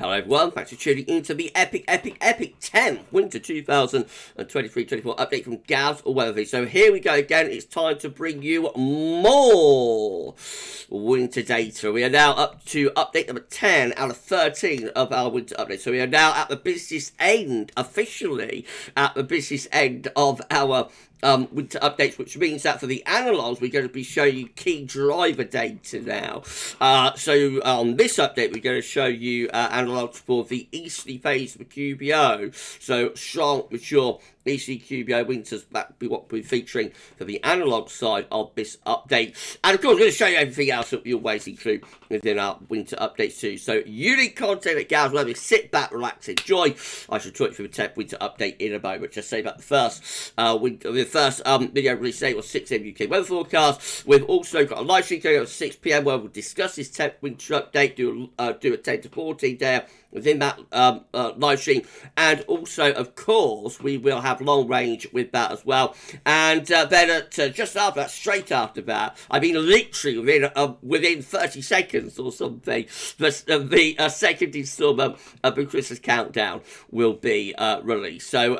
Hello everyone, thanks for tuning into the epic 10th Winter 2023-24 update from GavsWeatherVids. So here we go again, it's time to bring you more winter data. We are now up to update number 10 out of 13 of our winter updates. So we are now at the business end, officially at the business end of our winter updates, which means that for the analogues, we're going to be showing you key driver data now. So on this update, we're going to show you analogues for the easterly phase of the QBO. So strong, mature easterly QBO winters, that be what we're featuring for the analog side of this update. And of course, we're going to show you everything else that we always include within our winter updates too. So unique content at GavsWeatherVids. Sit back, relax, enjoy. I shall talk you through the 10th winter update in a moment. Just say about the first video release today was 6 AM UK weather forecast. We've also got a live stream going at 6 PM where we'll discuss this 10th winter update, do a 10 to 14 there within that live stream, and also of course we will have long range with that as well. And then at just after that, straight after that, I mean literally within 30 seconds or something, the second installment of the Christmas countdown will be released. So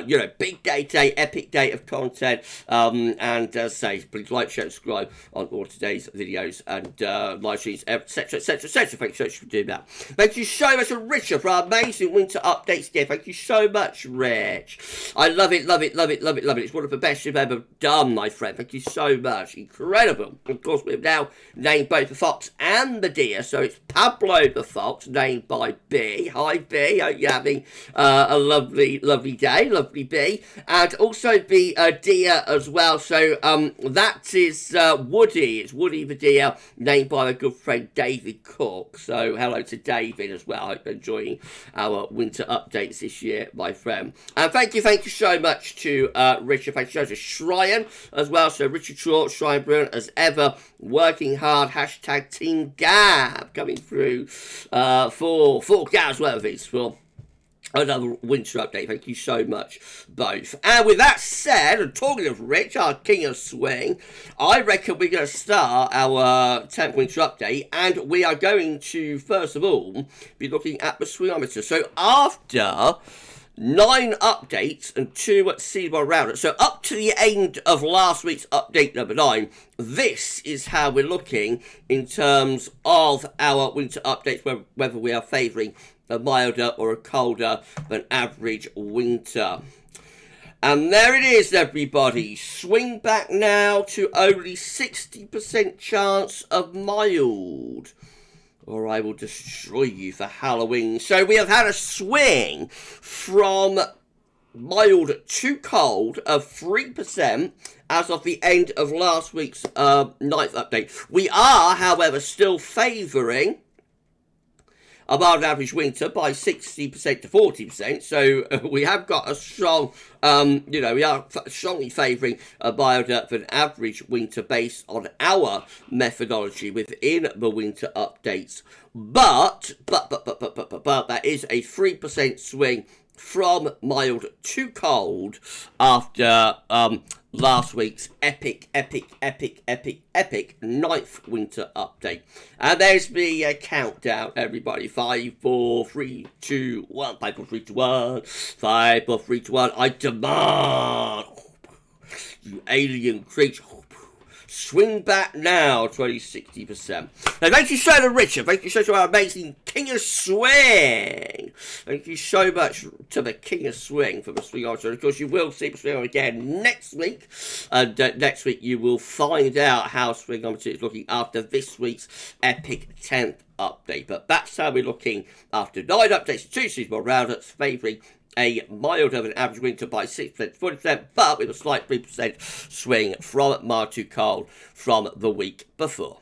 you know, big day, epic day of content, and say please like, share, subscribe on all today's videos and live streams, etc. Thank you so much for doing that. Thank you so much to Richard for our amazing winter updates again. Thank you so much, Rich. I love it. It's one of the best you've ever done, my friend. Thank you so much. Incredible. Of course, we've now named both the fox and the deer. So it's Pablo the fox, named by B. Hi, B. Hope you're having a lovely day. Lovely B. And also the deer as well. So that is Woody. It's Woody the deer, named by my good friend David Cook. So hello to David as well. I hope you're enjoying our winter updates this year, my friend. And thank you so much to Richard. Thank you to Shryan as well. So Richard Short, Shryan Bruin, as ever, working hard. Hashtag Team Gab coming through for GavsWeatherVids for another winter update. Thank you so much, both. And with that said, and talking of Rich, our king of swing, I reckon we're going to start our 10th winter update, and we are going to, first of all, be looking at the swingometer. So after 9 updates and 2 seasonal rounders, so up to the end of last week's update number 9, this is how we're looking in terms of our winter updates, whether we are favouring a milder or a colder than average winter. And there it is, everybody. Swing back now to only 60% chance of mild, or I will destroy you for Halloween. So we have had a swing from mild to cold of 3% as of the end of last week's 9th update. We are, however, still favouring a mild average winter by 60% to 40%. So we have got a strong, we are strongly favouring a milder than average winter based on our methodology within the winter updates. But that is a 3% swing from mild to cold after last week's epic 9th winter update. And there's the countdown, everybody. 5, 4, 3, 2, 1. 5, 4, 3, 2, 1. 5, 4, 3, 2, 1. I demand, you alien creature, swing back now, 60%. Now, thank you so much, Richard. Thank you so much to our amazing King of Swing. Thank you so much to the King of Swing for the swing answer. Of course, you will see the swing again next week. And next week, you will find out how swing is looking after this week's epic 10th update. But that's how we're looking after 9 updates, 2 seasonal rounders, favouring a milder than average winter by 6% to 40%, but with a slight 3% swing from mild to cold from the week before.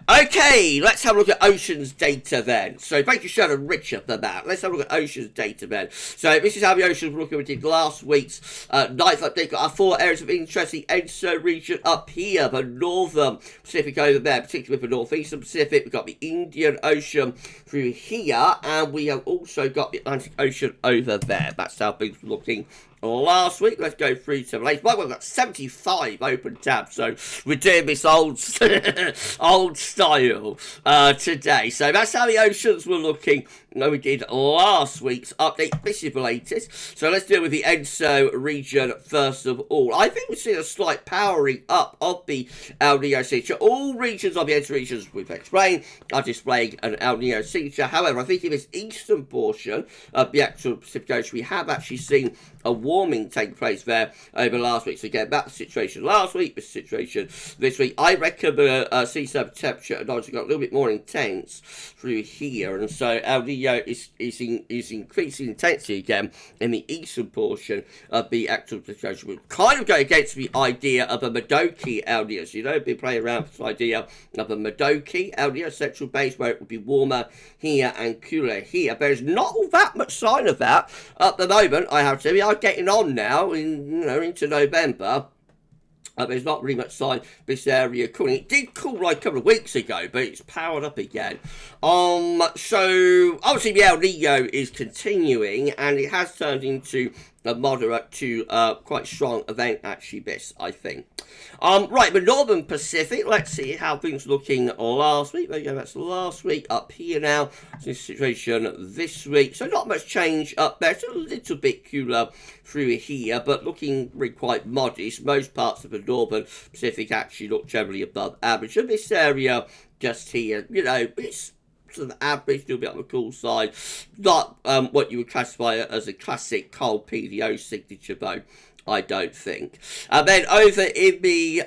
Okay, let's have a look at oceans data then. So thank you, Shannon Richard, for that. Let's have a look at oceans data then. So this is how the oceans were looking. We did last week's 9th update. Got our 4 areas of interest. The ENSO region up here, the northern Pacific over there, particularly with the northeastern Pacific. We've got the Indian Ocean through here, and we have also got the Atlantic Ocean over there. That's how things were looking last week. Let's go through some latest. Well, we've got 75 open tabs, so we're doing this old style today. So that's how the oceans were looking when we did last week's update. This is the latest. So let's deal with the ENSO region first of all. I think we've seen a slight powering up of the El Nino signature. All regions of the ENSO regions we've explained are displaying an El Nino signature. However, I think in this eastern portion of the actual Pacific Ocean, we have actually seen a warming take place there over last week. So again, that's the situation last week, the situation this week. I reckon the sea surface temperature got a little bit more intense through here, and so El Nino is increasing intensity again in the eastern portion of the actual situation. We kind of go against the idea of a Modoki El Nino. So, you know, been playing around with this idea of a Modoki El Nino central base where it would be warmer here and cooler here. There's not all that much sign of that at the moment, I have to say. We are getting on now into November. There's not really much sign of this area cooling. It did cool like a couple of weeks ago, but it's powered up again. So obviously the El Nino is continuing, and it has turned into a moderate to quite strong event, actually, this, I think. Right, the Northern Pacific, let's see how things are looking last week. There you go, that's last week. Up here now, this situation this week. So not much change up there. It's a little bit cooler through here, but looking really quite modest. Most parts of the Northern Pacific actually look generally above average. And this area just here, you know, it's sort of average, a little bit on the cool side. Not what you would classify as a classic cold PDO signature, though, I don't think. And then over in the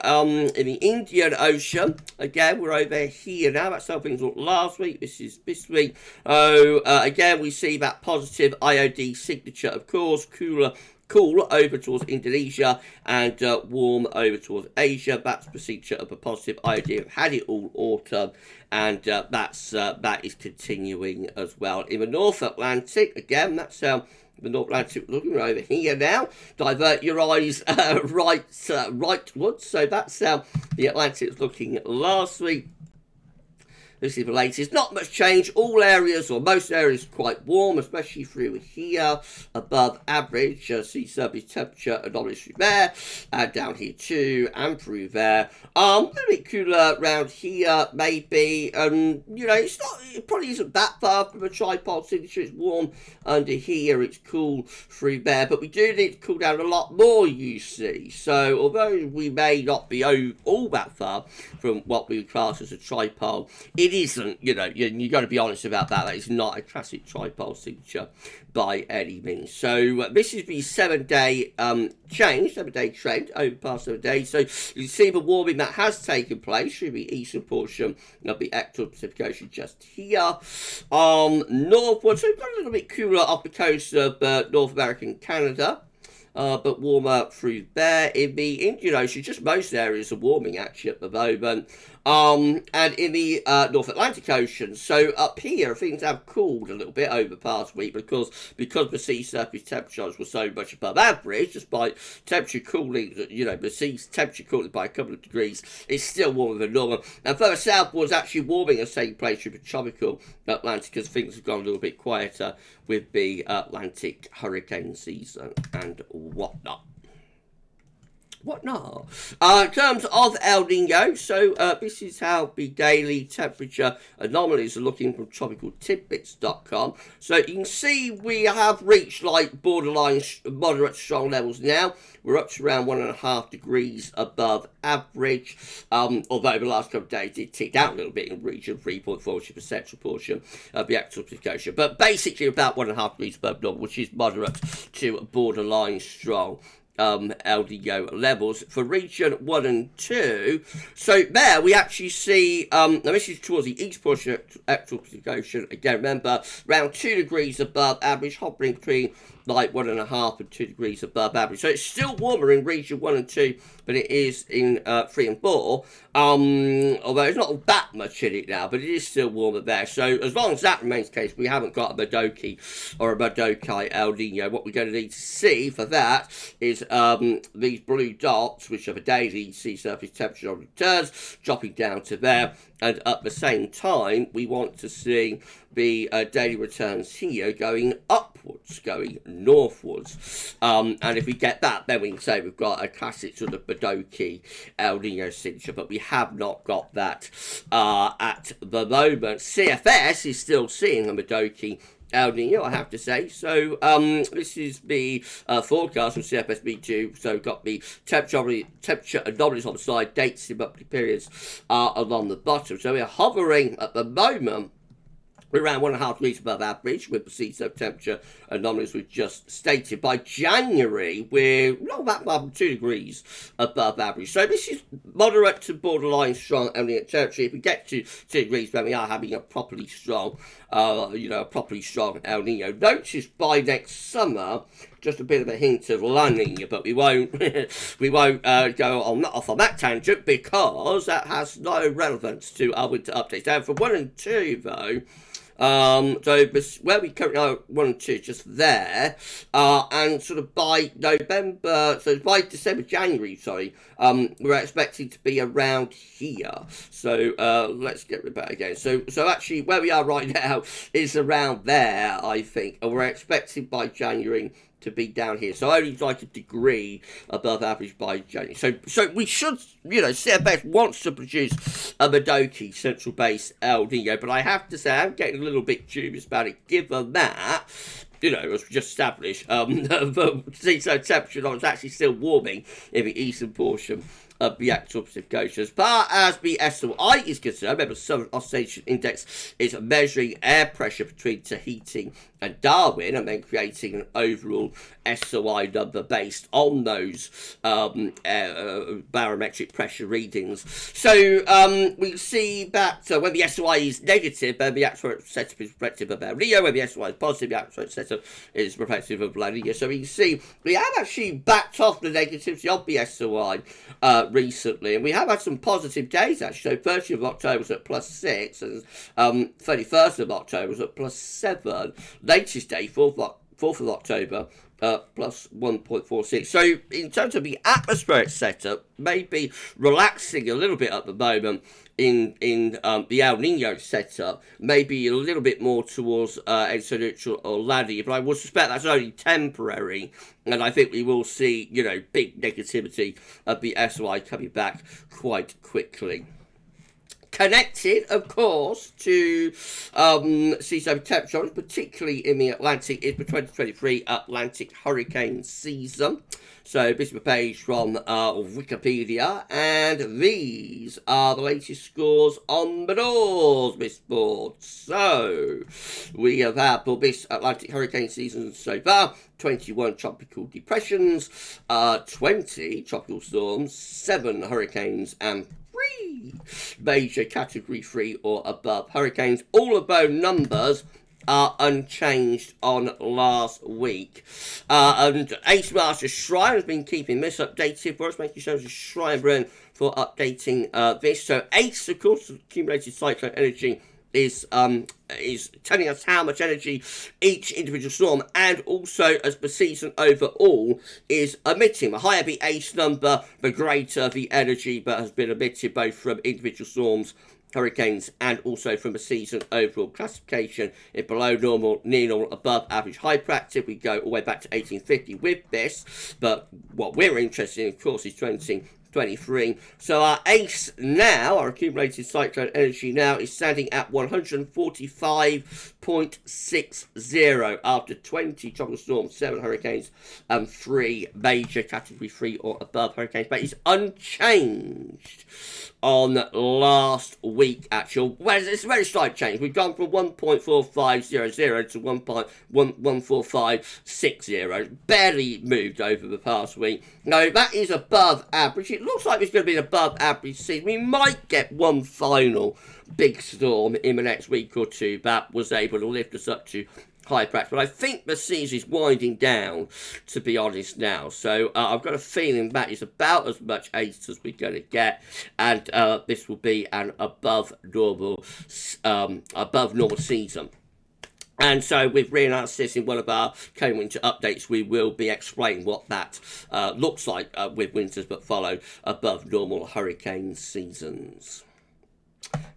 Indian Ocean, again, we're over here now. That's how things looked last week. This is this week. Again, we see that positive IOD signature, of course, cool over towards Indonesia and warm over towards Asia. That's the signature of a positive IOD. We've had it all autumn, and that is continuing as well. In the North Atlantic, again, that's how the North Atlantic looking over here now. Divert your eyes rightwards. So that's how the Atlantic was looking last week. This is the latest. Not much change. All areas, or most areas, quite warm, especially through here, above average. Sea surface temperature anomalies through there, and down here too, and through there. A little bit cooler around here, maybe. You know, it probably isn't that far from a tripod signature. It's warm under here. It's cool through there, but we do need to cool down a lot more, you see. So, although we may not be all that far from what we would class as a tripod, it isn't, you know, you got to be honest about that. That is not a classic tripod signature by any means. So this is the 7-day change, 7-day trend over the past 7 days. So you see the warming that has taken place through the eastern portion of the actual Pacific Ocean just here. Northward, so we've got a little bit cooler off the coast of North America and Canada. But warmer through there. In the Indian Ocean, just most areas are warming actually at the moment. And in the North Atlantic Ocean, so up here things have cooled a little bit over the past week because the sea surface temperatures were so much above average, despite temperature cooling, you know, the sea's temperature cooling by a couple of degrees, it's still warmer than normal. And further southwards, actually warming has taken place through the tropical Atlantic as things have gone a little bit quieter with the Atlantic hurricane season and whatnot. In terms of El Nino, so this is how the daily temperature anomalies are looking from tropicaltidbits.com. So you can see we have reached like borderline moderate strong levels now. We're up to around 1.5 degrees above average, although the last couple of days it ticked out a little bit in the region, 3.4, which is the central portion of the actual Pacific Ocean. But basically about 1.5 degrees above normal, which is moderate to borderline strong El Nino levels for region 1 and 2. So there we actually see, now this is towards the east portion of the actual Pacific Ocean. Again, remember, around 2 degrees above average, hovering between like 1.5 and 2 degrees above average. So it's still warmer in region 1 and 2 than it is in 3 and 4. Although it's not that much in it now, but it is still warmer there. So as long as that remains the case, we haven't got a Modoki or a Modoki El Nino. What we're going to need to see for that is these blue dots, which are the daily sea surface temperature returns, dropping down to there. And at the same time, we want to see the daily returns here going upwards, going northwards. And if we get that, then we can say we've got a classic sort of Badoki El Nino signature, but we have not got that at the moment. CFS is still seeing a Badoki El Nino, I have to say. So this is the forecast from CFSB2. So we've got the temperature anomalies on the side, dates in monthly periods along the bottom. So we're hovering at the moment around 1.5 degrees above average with the sea surface temperature anomalies we've just stated. By January, we're not that far from 2 degrees above average. So this is moderate to borderline strong El Nino territory. If we get to 2 degrees, then we are having a properly strong, El Nino. Notice by next summer, just a bit of a hint of La Nina, but we won't go off on that tangent because that has no relevance to our winter updates. Now, for 1 and 2, though, so where we currently are 1 and 2, just there, and sort of by November, so by January, we're expecting to be around here. So let's get rid of that again. So actually, where we are right now is around there, I think, and we're expecting by January to be down here, so only like a degree above average by January. So we should, CFS wants to produce a Badoki central base El Nino, but I have to say I'm getting a little bit dubious about it, given that, as we just established, the sea surface temperature is actually still warming in the eastern portion of the actual Pacific Ocean. As far as the SOI is concerned, remember, Southern Oscillation Index is measuring air pressure between Tahiti and Darwin, and then creating an overall SOI number based on those barometric pressure readings. So we see that when the SOI is negative, then the atmospheric setup is reflective of El Nino. When the SOI is positive, the atmospheric setup is reflective of La Nina. So we can see we have actually backed off the negativity of the SOI recently, and we have had some positive days actually. So 30th of October was at +6, and 31st of October was at +7. Latest day, 4th of October, plus 1.46. So in terms of the atmospheric setup, maybe relaxing a little bit at the moment in the El Nino setup, maybe a little bit more towards ENSO neutral or La Nina, but I would suspect that's only temporary, and I think we will see, big negativity of the SOI coming back quite quickly. Connected, of course, to sea surface temperature, particularly in the Atlantic, is the 2023 Atlantic hurricane season. So this is a page from Wikipedia, and these are the latest scores on the doors, Miss Board. So we have had for this Atlantic hurricane season so far 21 tropical depressions, 20 tropical storms, 7 hurricanes, and 3 major category 3 or above hurricanes. All of those numbers are unchanged on last week. And Ace Master Shrine has been keeping this updated for us, making sure there's a Shrine Burn for updating this. So Ace, of course, accumulated cyclone energy is telling us how much energy each individual storm, and also as the season overall is emitting. The higher the ACE number, the greater the energy that has been emitted, both from individual storms, hurricanes, and also from the season overall classification. If below normal, near normal, above average, hyperactive, we go all the way back to 1850 with this. But what we're interested in, of course, is 2023. So our ACE now, our accumulated cyclone energy now, is standing at 145.60 after 20 tropical storms, 7 hurricanes, and 3 major category 3 or above hurricanes. But it's unchanged on last week, actually. Well, it's a very slight change. We've gone from 1.4500 to 1.14560. Barely moved over the past week. No, that is above average. It looks like it's going to be an above average season. We might get one final big storm in the next week or two that was able to lift us up to high practice, but I think the season is winding down, to be honest now. So I've got a feeling that is about as much ACE as we're going to get, and this will be an above normal season. And so we've re-announced this in one of our coming winter updates. We will be explaining what that looks like with winters but follow above normal hurricane seasons.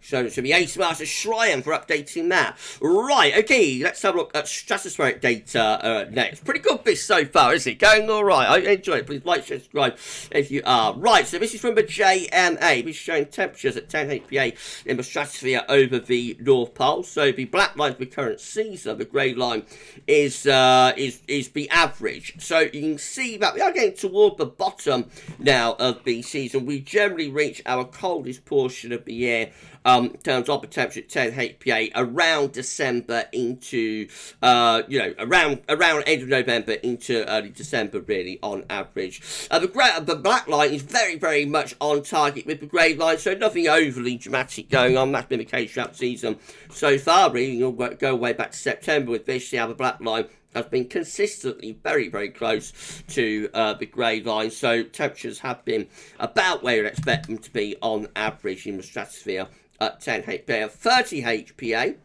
So it should be Master Shrine for updating that. Right, okay, let's have a look at stratospheric data next. Pretty good bit so far, isn't it? Going all right. I enjoy it. Please like, share, subscribe if you are. Right, so this is from the JMA. This is showing temperatures at 10 HPA in the stratosphere over the North Pole. So the black line is the current season. The grey line is the average. So you can see that we are getting toward the bottom now of the season. We generally reach our coldest portion of the year in terms of the temperature at 10 HPA around December into, around end of November into early December, really, on average. The black line is very, very much on target with the grey line, so nothing overly dramatic going on. That's been the case throughout the season so far, really. You'll go way back to September with this, see how the black line has been consistently very, very close to the grey line, so temperatures have been about where you'd expect them to be on average in the stratosphere at 10 HPA, 30 HPA.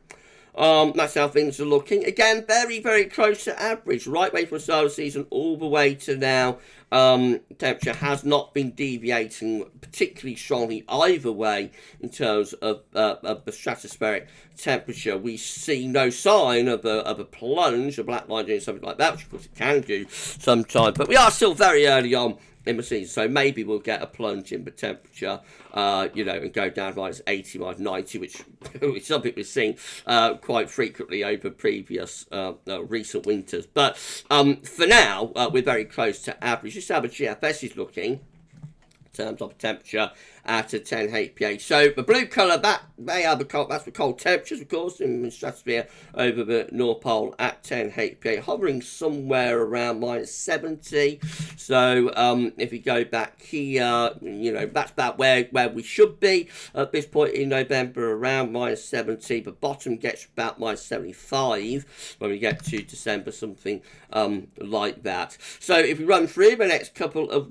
That's how things are looking. Again, very, very close to average, right way from the start of the season all the way to now. Temperature has not been deviating particularly strongly either way in terms of the stratospheric temperature. We see no sign of a plunge, a black line doing something like that, which of course it can do sometimes, but we are still very early on in the season, so maybe we'll get a plunge in the temperature, and go down to -80, -90, which is something we've seen quite frequently over previous recent winters. But for now, we're very close to average. Just how the GFS is looking in terms of temperature at a 10 HPA. So the blue colour, that's the cold temperatures, of course, in the stratosphere over the North Pole at 10 HPA, hovering somewhere around -70. So if we go back here, that's about where we should be at this point in November, around -70. The bottom gets about -75 when we get to December, something like that. So if we run through the next couple of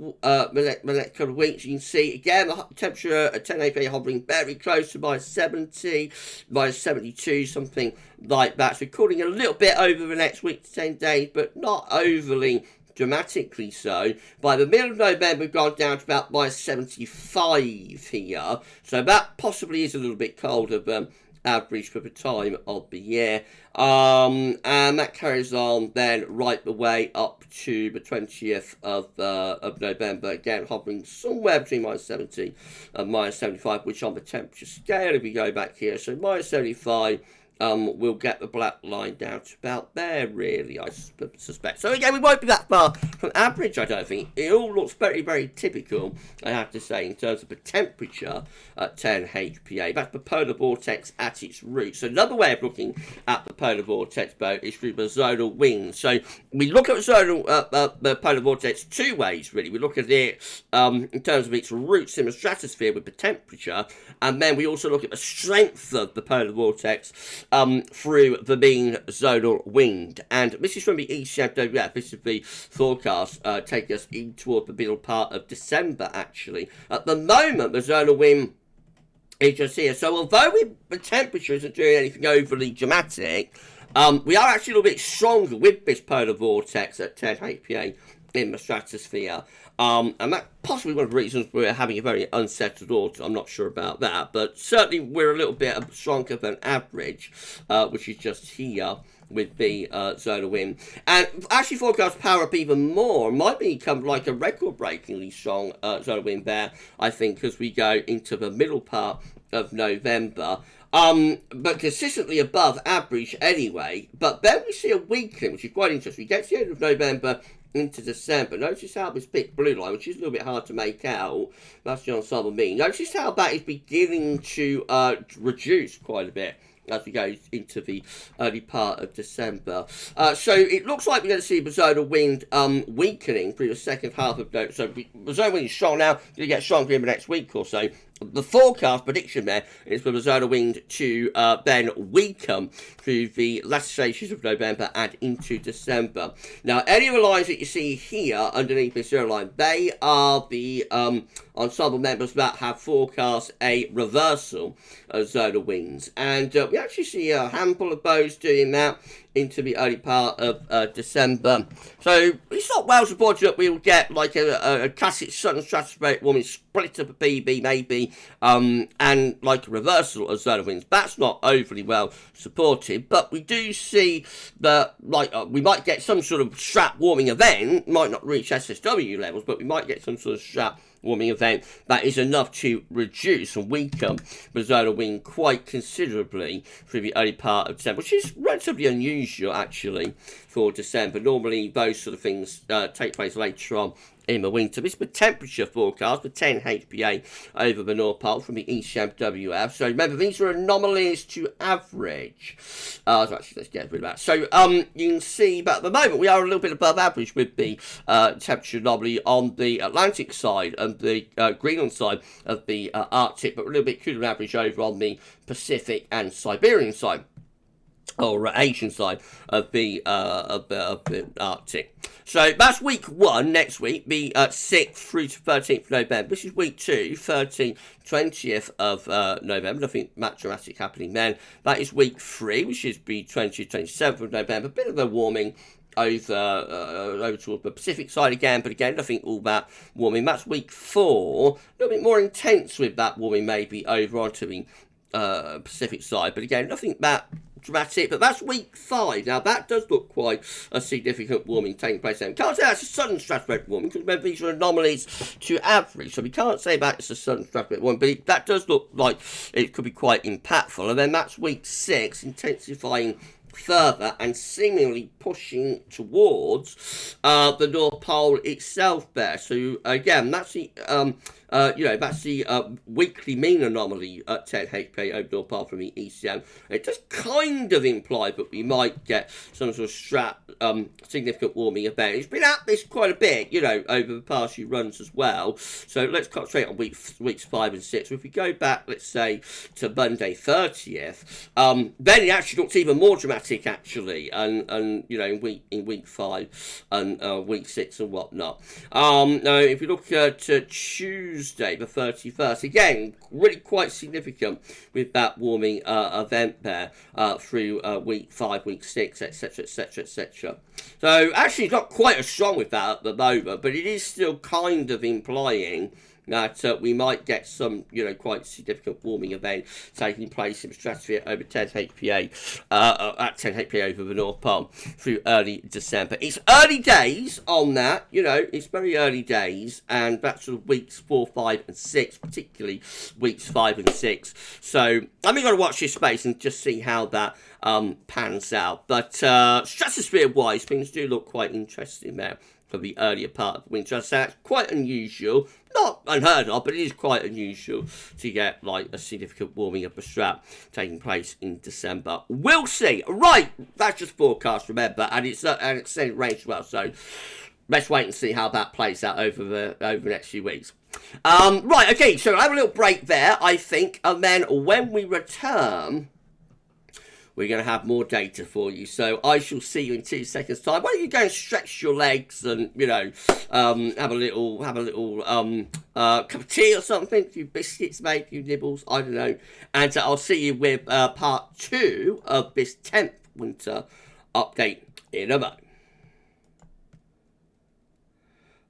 weeks, you can see again the temperature at 10 HPA hovering very close to -70, -72, something like that. So cooling a little bit over the next week to 10 days, but not overly dramatically so. By the middle of November, we've gone down to about -75 here. So that possibly is a little bit colder than average for the time of the year. And that carries on then right the way up to the 20th of November, again hovering somewhere between -70 and -75, which on the temperature scale, if we go back here, so -75, we'll get the black line down to about there, really, I suspect. So again, we won't be that far from average, I don't think. It all looks very, very typical, I have to say, in terms of the temperature at 10 HPA. That's the polar vortex at its root. So another way of looking at the polar vortex, boat, is through the zonal winds. So we look at the polar vortex two ways, really. We look at it in terms of its roots in the stratosphere with the temperature, and then we also look at the strength of the polar vortex through the mean zonal wind. And this is from the GWV. This is the forecast taking us in toward the middle part of December, actually. At the moment, the zonal wind is just here. So although the temperature isn't doing anything overly dramatic, we are actually a little bit stronger with this polar vortex at 10 HPA in the stratosphere. And that's possibly one of the reasons we're having a very unsettled autumn. I'm not sure about that, but certainly we're a little bit stronger than average, which is just here with the zonal wind. And actually forecast power up even more. It might become like a record-breakingly strong zonal wind there, I think, as we go into the middle part of November. But consistently above average anyway. But then we see a weakening, which is quite interesting. We get to the end of November into December. Notice how this big blue line, which is a little bit hard to make out, that's the ensemble mean. Notice how that is beginning to reduce quite a bit as we go into the early part of December. So it looks like we're going to see the zonal wind weakening through the second half of November. So the zonal wind is strong now, going to get stronger in the next week or so the forecast prediction there is for the solar wind to then weaken through the latter stages of November and into December. Now, any of the lines that you see here underneath this zero line, they are the ensemble members that have forecast a reversal of solar winds. And we actually see a handful of those doing that into the early part of December. So it's not well supported that we'll get like a classic southern stratospheric warming split up a BB maybe, and like a reversal of solar winds. That's not overly well supported, but we do see that like we might get some sort of strat warming event, might not reach SSW levels, but we might get some sort of strat warming event that is enough to reduce and weaken the solar wind quite considerably through the early part of December, which is relatively unusual actually for December. Normally those sort of things take place later on in the winter. This is the temperature forecast for 10 HPA over the North Pole from the ECMWF. So remember, these are anomalies to average. So actually, let's get rid of that. So you can see, but at the moment, we are a little bit above average with the temperature anomaly on the Atlantic side and the Greenland side of the Arctic, but a little bit cooler than average over on the Pacific and Siberian side, or Asian side of the Arctic. So that's week 1 next week, the 6th through to 13th of November. This is week 2, 13th, 20th of November. Nothing much dramatic happening then. That is week 3, which is the 20th, 27th of November. A bit of a warming over towards the Pacific side again, but again, nothing all that warming. That's week 4. A little bit more intense with that warming maybe over onto the Pacific side, but again, nothing that dramatic. But that's week 5. Now that does look quite a significant warming taking place there. We can't say that's a sudden stratospheric warming because remember these are anomalies to average, so we can't say that it's a sudden stratospheric warming, but that does look like it could be quite impactful. And then that's week 6, intensifying further and seemingly pushing towards the North Pole itself there. So again, that's the that's the weekly mean anomaly at 10 HPA over North Pole from the ECM. It does kind of imply that we might get some sort of significant warming event. It's been at this quite a bit, over the past few runs as well. So let's concentrate on weeks 5 and 6. So if we go back, let's say, to Monday 30th, then it actually looks even more dramatic actually, and in week 5 and week 6 and whatnot. Now if we look at Tuesday the 31st, again really quite significant with that warming event there through week 5, week 6, etc, etc, etc. So actually it's not quite as strong with that at the moment, but it is still kind of implying that we might get some, quite significant warming event taking place in the stratosphere over 10 HPA, at 10 HPA over the North Pole through early December. It's early days on that, it's very early days, and that's sort of weeks 4, 5, and 6, particularly weeks 5 and 6. So I'm going to watch this space and just see how that pans out. But stratosphere-wise, things do look quite interesting there for the earlier part of winter. So that's quite unusual. Not unheard of, but it is quite unusual to get like a significant warming of the strat taking place in December. We'll see. Right, that's just forecast, remember, and it's an extended range as well. So let's wait and see how that plays out over the next few weeks. Right, okay. So I'll have a little break there, I think, and then when we return, we're going to have more data for you. So I shall see you in 2 seconds' time. Why don't you go and stretch your legs and, have a little cup of tea or something, a few biscuits, maybe a few nibbles, I don't know. And I'll see you with part 2 of this 10th winter update in a moment.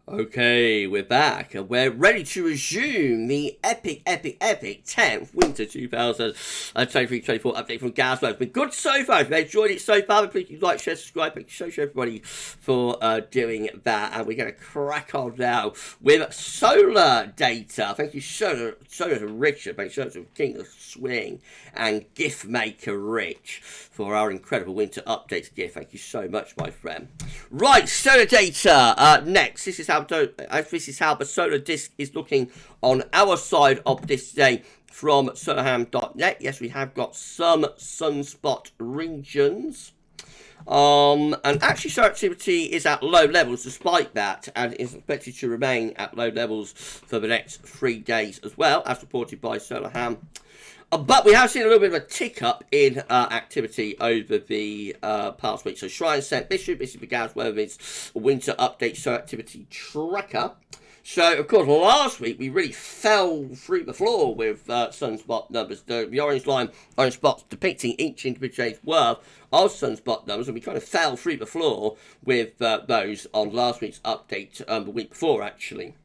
Okay, we're back and we're ready to resume the epic 10th winter 2023-24 update from GavsWeatherVids. It's been good so far. If you've enjoyed it so far, please like, share, subscribe. Thank you so everybody for doing that. And we're going to crack on now with solar data. Thank you so to Richard. Thank you so to King of Swing and Gift Maker Rich for our incredible winter updates gift. Thank you so much, my friend. Right, solar data next. This is how the solar disk is looking on our side of this today from solarham.net. Yes, we have got some sunspot regions. And actually solar activity is at low levels despite that, and is expected to remain at low levels for the next 3 days as well, as reported by Solar Ham. But we have seen a little bit of a tick up in activity over the past week. So Shrine sent this is the GavsWeatherVids Winter Update Solar Activity Tracker. So, of course, last week we really fell through the floor with sunspot numbers. The orange line, orange spots depicting each individual day's worth of sunspot numbers, and we kind of fell through the floor with those on last week's update, the week before, actually.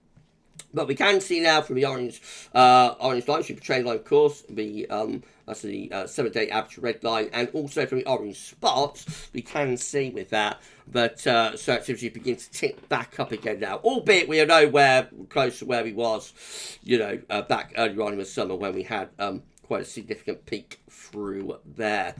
But we can see now from the orange line, super trend line, of course, that's the 7-day average red line, and also from the orange spots, we can see with that solar activity begins to tick back up again now, albeit we are nowhere close to where we was, back earlier on in the summer when we had quite a significant peak through there.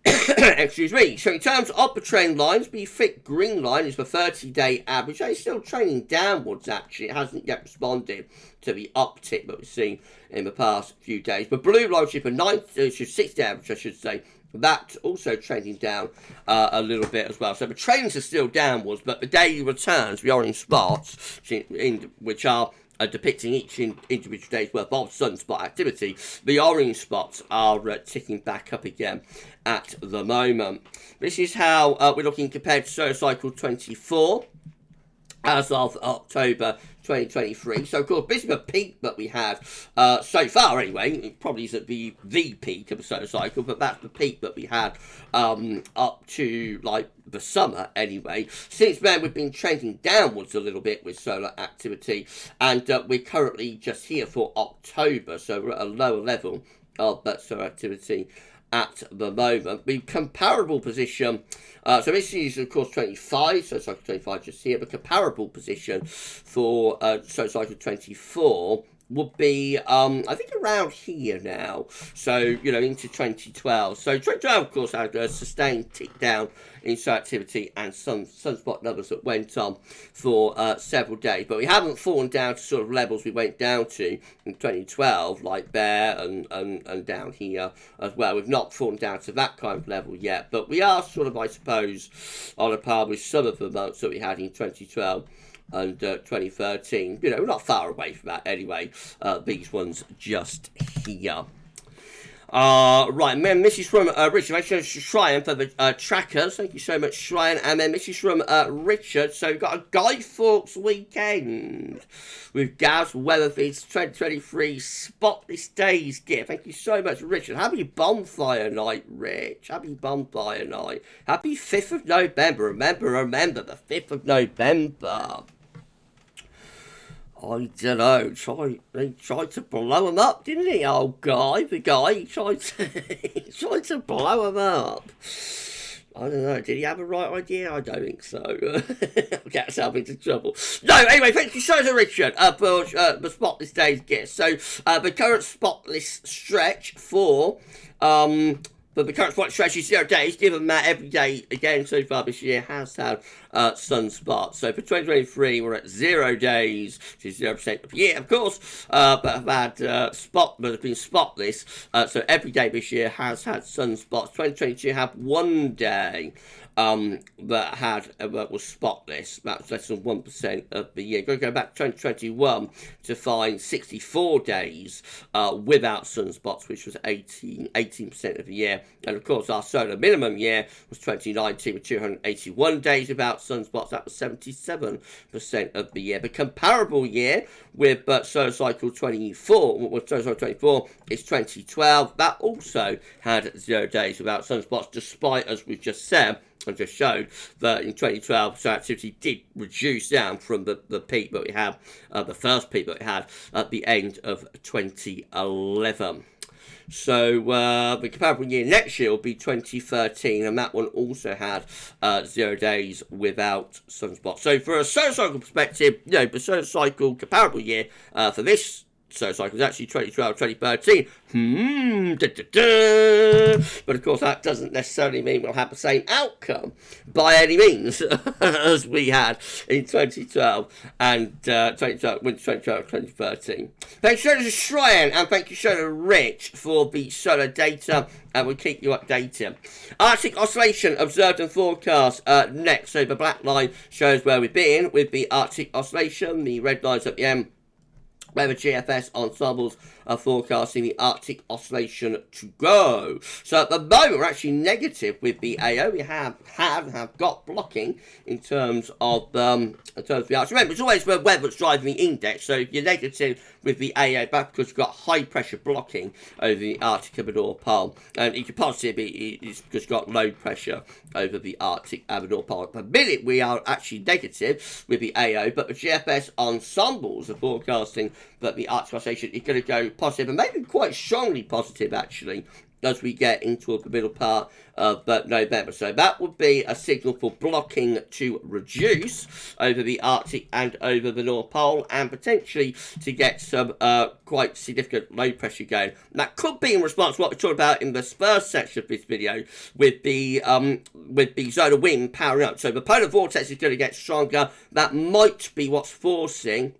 Excuse me. So in terms of the trend lines, the thick green line is the 30-day average. It's still trending downwards, actually. It hasn't yet responded to the uptick that we've seen in the past few days. The blue line, which is the 60-day average, I should say, that's also trending down a little bit as well. So the trends are still downwards, but the daily returns, the orange spots, which are depicting each individual day's worth of sunspot activity, the orange spots are ticking back up again at the moment. This is how we're looking compared to solar cycle 24 as of October 2023. So, of course, this is the peak that we had so far, anyway. It probably isn't the peak of the solar cycle, but that's the peak that we had up to, like, the summer, anyway. Since then, we've been trending downwards a little bit with solar activity, and we're currently just here for October, so we're at a lower level of that solar activity at the moment. The comparable position, so this is of course 25, so cycle 25 just here, but comparable position for solar cycle 24 would be, I think, around here now, so, into 2012. So 2012, of course, had a sustained tick down in solar activity and some sunspot numbers that went on for several days, but we haven't fallen down to sort of levels we went down to in 2012, like there and down here as well. We've not fallen down to that kind of level yet, but we are sort of, I suppose, on a par with some of the months that we had in 2012 and 2013. We're not far away from that anyway. These ones just here. Right, and then this is from Richard. Thanks so Shrine for the trackers. Thank you so much, Shrine. And then this is from Richard. So we've got a Guy Fawkes weekend with GavsWeatherVids 2023 Spotless Days gift. Thank you so much, Richard. Happy bonfire night, Rich. Happy bonfire night. Happy 5th of November. Remember, the 5th of November. I don't know, he tried to blow him up, didn't he, old guy? The guy, he tried to blow him up. I don't know, did he have a right idea? I don't think so. I'll get myself into trouble. No, anyway, thank you so much, Richard, for the Spotless Days gift. So, the current Spotless stretch for the current spot stretch is 0 days, given that every day, again, so far this year, has had sunspots. So for 2023, we're at 0 days, which is 0% of the year, of course, but have had but have been spotless. So every day this year has had sunspots. 2022 had 1 day that was spotless. That's less than 1% of the year. Go back to 2021 to find 64 days without sunspots, which was 18% of the year. And of course, our solar minimum year was 2019 with 281 days without sunspots. That was 77% of the year. The comparable year with solar cycle 24, is 2012. That also had 0 days without sunspots, despite, as we've just said, I just showed that in 2012, solar activity did reduce down from the peak that we had, the first peak that we had at the end of 2011. So the comparable year next year will be 2013, and that one also had 0 days without sunspots. So for a solar cycle perspective, the solar cycle comparable year for this solar cycles, actually 2012, 2013. But of course, that doesn't necessarily mean we'll have the same outcome by any means as we had in 2012 and winter 2012, 2013. Thank you so much to Shryan, and thank you so much to Rich for the solar data, and we'll keep you updated. Arctic oscillation observed and forecast next. So the black line shows where we've been with the Arctic oscillation, the red lines at the end where the GFS ensembles are forecasting the Arctic oscillation to go. So at the moment, we're actually negative with the AO. We have got blocking in terms of the Arctic. Remember, it's always the weather that's driving the index. So if you're negative with the AO, that's because you've got high pressure blocking over the Arctic and the North Pole. And if you're positive, it's because you've got low pressure over the Arctic and the North Pole. At the minute, we are actually negative with the AO, but the GFS ensembles are forecasting that the Arctic oscillation is going to go positive, and maybe quite strongly positive actually, as we get into the middle part of November. So that would be a signal for blocking to reduce over the Arctic and over the North Pole, and potentially to get some quite significant low pressure going. And that could be in response to what we talked about in the first section of this video with the zonal wind powering up. So the polar vortex is going to get stronger. That might be what's forcing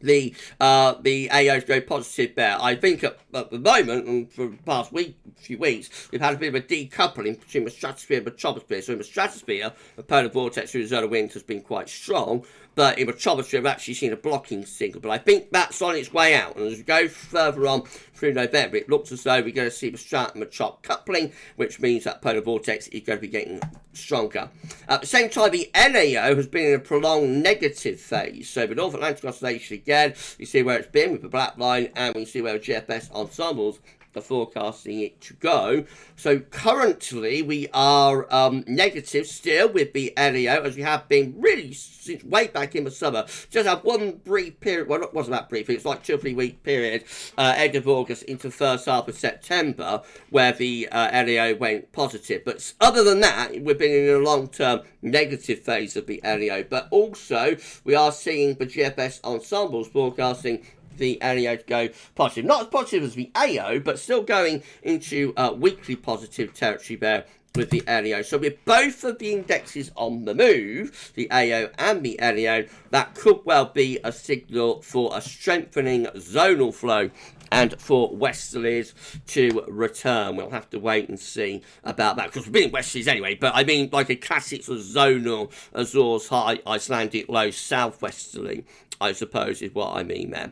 the AO to go positive there. I think at the moment, and for the past few weeks, we've had a bit of a decoupling between the stratosphere and the troposphere. So in the stratosphere, the polar vortex through the zonal wind has been quite strong, but in the troposphere, we've actually seen a blocking signal. But I think that's on its way out, and as we go further on through November, it looks as though we're going to see the strat and the chop coupling, which means that polar vortex is going to be getting stronger. At the same time, the NAO has been in a prolonged negative phase. So the North Atlantic oscillation again, you see where it's been with the black line, and we see where the GFS ensembles are forecasting it to go. So currently we are negative still with the NAO, as we have been really since way back in the summer. Just have one brief period, well, it wasn't that brief, it's like 2 or 3 week period, end of August into the first half of September, where the NAO went positive. But other than that, we've been in a long-term negative phase of the NAO. But also, we are seeing the GFS ensembles forecasting the NAO to go positive. Not as positive as the AO, but still going into weekly positive territory there with the NAO. So with both of the indexes on the move, the AO and the NAO, that could well be a signal for a strengthening zonal flow and for westerlies to return. We'll have to wait and see about that, because we've been in westerlies anyway, but I mean like a classic sort of zonal Azores high, Icelandic low, southwesterly, I suppose is what I mean there.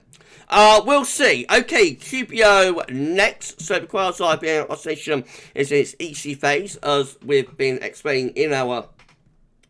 We'll see. Okay, QBO next. So the Quasi-Biennial-Oscillation is in its EC phase, as we've been explaining in our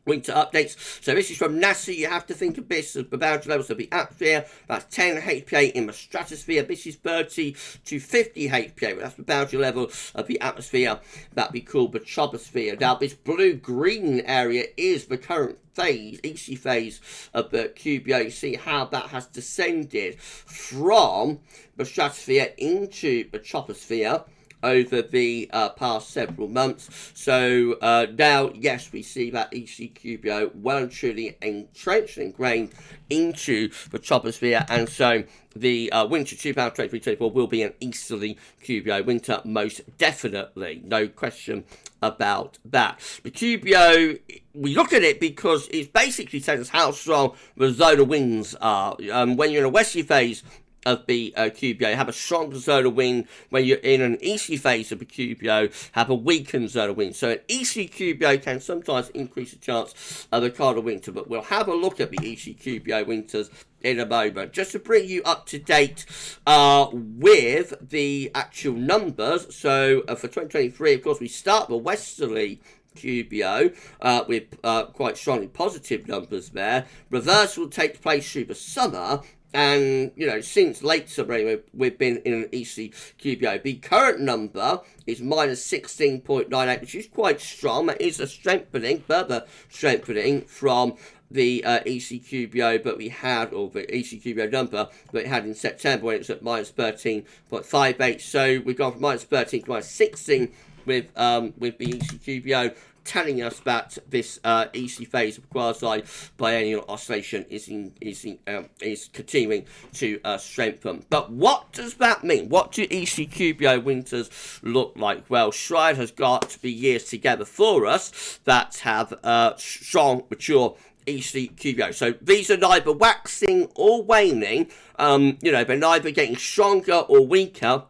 winter updates. So this is from NASA. You have to think of this as the boundary levels of the atmosphere. That's 10 HPA in the stratosphere. This is 30 to 50 HPA. That's the boundary level of the atmosphere that we call the troposphere. Now, this blue-green area is the current phase, EC phase of the QBO. You see how that has descended from the stratosphere into the troposphere over the past several months. So now, yes, we see that EC-QBO well and truly entrenched and ingrained into the troposphere, and so the winter 2023-24 will be an easterly QBO winter, most definitely, no question about that. The QBO, we look at it because it's basically telling us how strong the zonal winds are. When you're in a westerly phase of the QBO, have a strong zonal wind. When you're in an EC phase of the QBO, have a weakened zonal wind. So an EC QBO can sometimes increase the chance of a colder winter, but we'll have a look at the EC QBO winters in a moment. Just to bring you up to date with the actual numbers. So for 2023, of course, we start the westerly QBO with quite strongly positive numbers there. Reversal takes place through the summer, and, you know, since late summer anyway, we've been in an EC QBO. The current number is minus 16.98, which is quite strong. That is a strengthening, further strengthening from the EC QBO, but we had, or the EC QBO number that we had in September when it was at minus 13.58. So we've gone from minus 13 to minus 16 with the EC QBO. telling us that this easterly phase of quasi-biennial oscillation is continuing to strengthen. But what does that mean? What do easterly QBO winters look like? Well, Schreier has got the years together for us that have strong, mature easterly QBO. So these are neither waxing or waning. They're neither getting stronger or weaker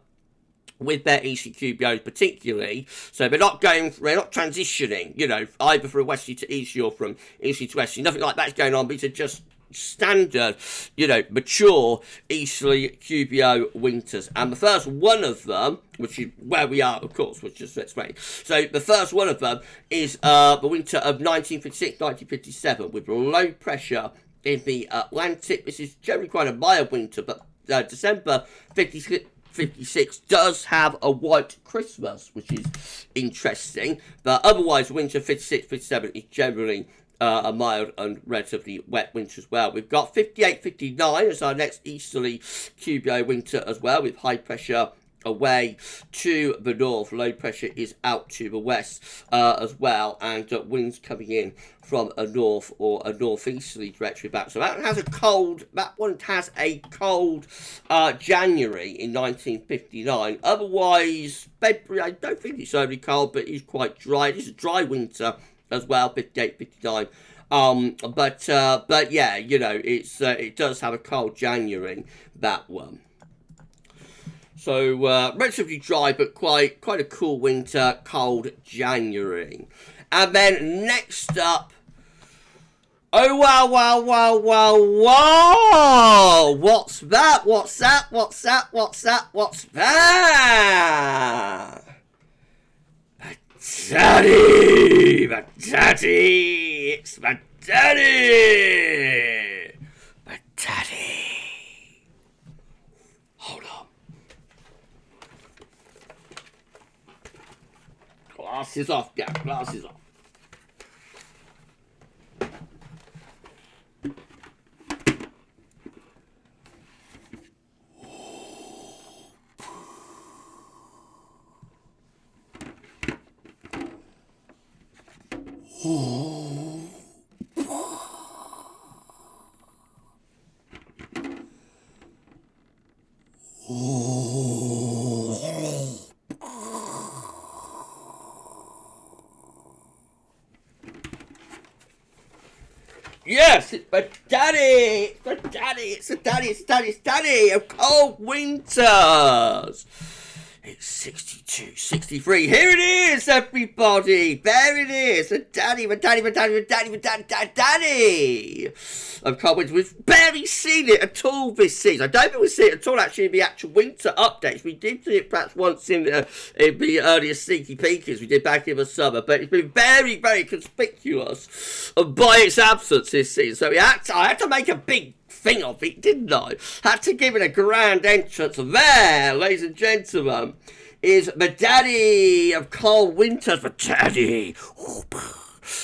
with their easterly QBOs particularly. So they're not transitioning, either from westerly to easterly or from easterly to westerly. Nothing like that's going on. These are just standard, mature easterly QBO winters. And the first one of them, which is where we are, of course, which just let's explain. So the first one of them is the winter of 1956-1957 with low pressure in the Atlantic. This is generally quite a mild winter, but December 56 does have a white Christmas, which is interesting. But otherwise, winter 56-57 is generally a mild and relatively wet winter as well. We've got 58-59 as our next easterly QBO winter as well, with high pressure away to the north. Low pressure is out to the west as well, and winds coming in from a north or a northeasterly direction back. So that one has a cold January in 1959. Otherwise, February, I don't think it's overly cold, but it's quite dry. It's a dry winter as well, 58-59. But yeah, it does have a cold January, that one. So relatively dry, but quite a cool winter, cold January. And then next up, oh wow! What's that? Daddy! It's my daddy! My daddy! Hold on. Glasses off, Gav. Glasses off. Yes, it's my daddy! It's the daddy of cold winters! It's 62, 63. Here it is, everybody! There it is! The daddy of cold winters. We've barely seen it at all this season. I don't think we've seen it at all, actually, in the actual winter updates. We did see it perhaps once in the earlier sneaky peekers we did back in the summer, but it's been very, very conspicuous by its absence this season. So I had to make a big thing of it, didn't I? Had to give it a grand entrance. There, ladies and gentlemen, is the daddy of cold winters.